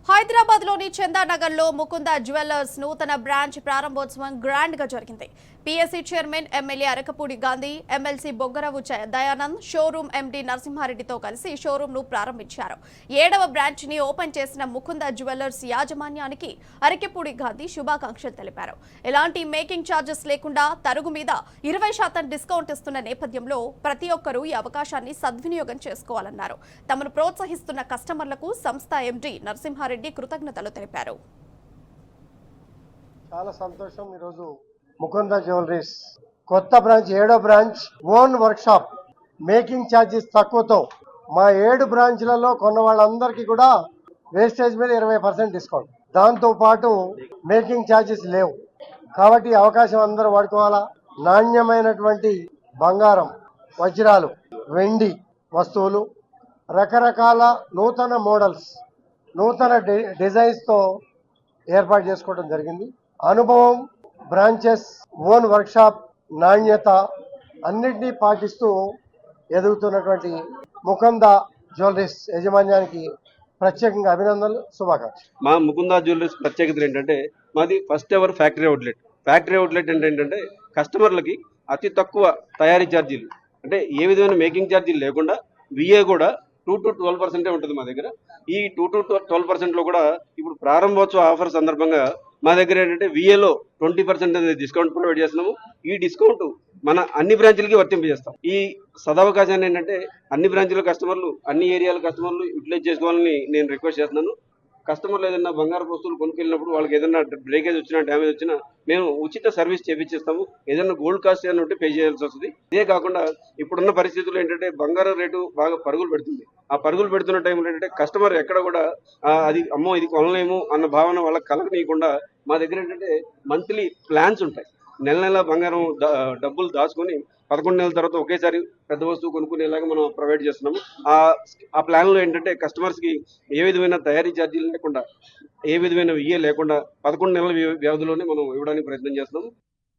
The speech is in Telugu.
హైదరాబాద్లోని చందానగర్లో ముకుంద జ్యువెలర్స్ నూతన బ్రాంచ్ ప్రారంభోత్సవం గ్రాండ్ గా జరిగింది. PSC chairman MLA Arekapudi Gandhi, MLC Boggarapu Dayanand showroom MD నరసింహారెడ్డితో కలిసి షోరూంను ప్రారంభించారు. 7వ బ్రాంచ్ ని ఓపెన్ చేసిన ముకుంద జ్యువెలర్స్ యాజమాన్యానికి అరకపూడి గాంధీ శుభాకాంక్షలు తెలిపారు. ఎలాంటి మేకింగ్ ఛార్జెస్ లేకుండా తరుగు మీద 20% డిస్కౌంట్ ఇస్తున్న నేపథ్యంలో ప్రతి ఒక్కరూ ఈ అవకాశాన్ని సద్వినియోగం చేసుకోవాలన్నారు. తమను ప్రోత్సహిస్తున్న కస్టమర్లకు సంస్థ ఎండీ నరసింహారెడ్డి కృతజ్ఞతలు తెలిపారు. చాలా సంతోషం. ఈరోజు ముకుంద జ్యువెలరీస్ కొత్త బ్రాంచ్ 7వ branch own workshop making charges తక్కువతో మా 7 బ్రాంచ్లలో కొన్న వాళ్ళందరికీ కూడా వేస్టేజ్ మీద 20% డిస్కౌంట్, దాంతో పాటు మేకింగ్ ఛార్జెస్ లేవు. కాబట్టి ఈ అవకాశం అందరూ వాడుకోవాలా. నాణ్యమైనటువంటి బంగారం, వజ్రాలు, వెండి వస్తువులు, రకరకాల నూతన మోడల్స్, నూతన డిజైన్స్తో ఏర్పాటు చేసుకోవడం జరిగింది. అనుభవం, బ్రాంచెస్, ఓన్ వర్క్షాప్, నాణ్యత అన్నింటినీ పాటిస్తూ ఎదుగుతున్నటువంటి ముకుంద జ్యువెలరీస్ యాజమాన్యానికి ప్రత్యేకంగా అభినందనలు, శుభాకాంక్షలు. మా ముకుంద జ్యువెలరీస్ ప్రత్యేకత ఏంటంటే మాది ఫస్ట్ ఎవర్ ఫ్యాక్టరీ అవుట్లెట్ ఏంటంటే కస్టమర్లకి అతి తక్కువ తయారీ ఛార్జీలు, అంటే ఏ విధమైన మేకింగ్ ఛార్జీలు లేకుండా విఏ కూడా 2 to 12% ఉంటుంది మా దగ్గర. ఈ 2 to 12% కూడా ఇప్పుడు ప్రారంభోత్సవ ఆఫర్ సందర్భంగా మా దగ్గర ఏంటంటే విఏలో 20% అనేది డిస్కౌంట్ ప్రొవైడ్ చేస్తున్నాము. ఈ డిస్కౌంట్ మన అన్ని బ్రాంచ్లకి వర్తింపజేస్తాం. ఈ సదవకాశాన్ని ఏంటంటే అన్ని బ్రాంచ్ల కస్టమర్లు, అన్ని ఏరియాల కస్టమర్లు యూటిలైజ్ చేసుకోవాలని నేను రిక్వెస్ట్ చేస్తున్నాను. కస్టమర్లు ఏదైనా బంగారు వస్తువులు కొనుక్కెళ్ళినప్పుడు వాళ్ళకి ఏదైనా బ్రేకేజ్ వచ్చినా, డ్యామేజ్ వచ్చినా మేము ఉచిత సర్వీస్ చేపించేస్తాము. ఏదైనా గోల్డ్ కాస్ట్ అని ఉంటే పే చేయాల్సి వస్తుంది. ఇదే కాకుండా ఇప్పుడున్న పరిస్థితుల్లో ఏంటంటే బంగారం రేటు బాగా పరుగులు పెడుతుంది. ఆ పరుగులు పెడుతున్న టైంలో ఏంటంటే కస్టమర్ ఎక్కడ కూడా అది అమ్మో ఇది కొనలేము అన్న భావన వాళ్ళకి కలగనీయకుండా మా దగ్గర ఏంటంటే మంత్లీ ప్లాన్స్ ఉంటాయి. నెల బంగారం డబ్బులు దాచుకొని 11 నెలల తర్వాత ఒకేసారి పెద్ద వస్తువు కొనుక్కునేలాగా మనం ప్రొవైడ్ చేస్తున్నాము. ఆ ప్లాన్లో ఏంటంటే కస్టమర్స్కి ఏ విధమైన తయారీ ఛార్జీలు లేకుండా, ఏ విధమైన విఏ లేకుండా 11 నెలల వ్యవధిలోనే మనం ఇవ్వడానికి ప్రయత్నం చేస్తున్నాము.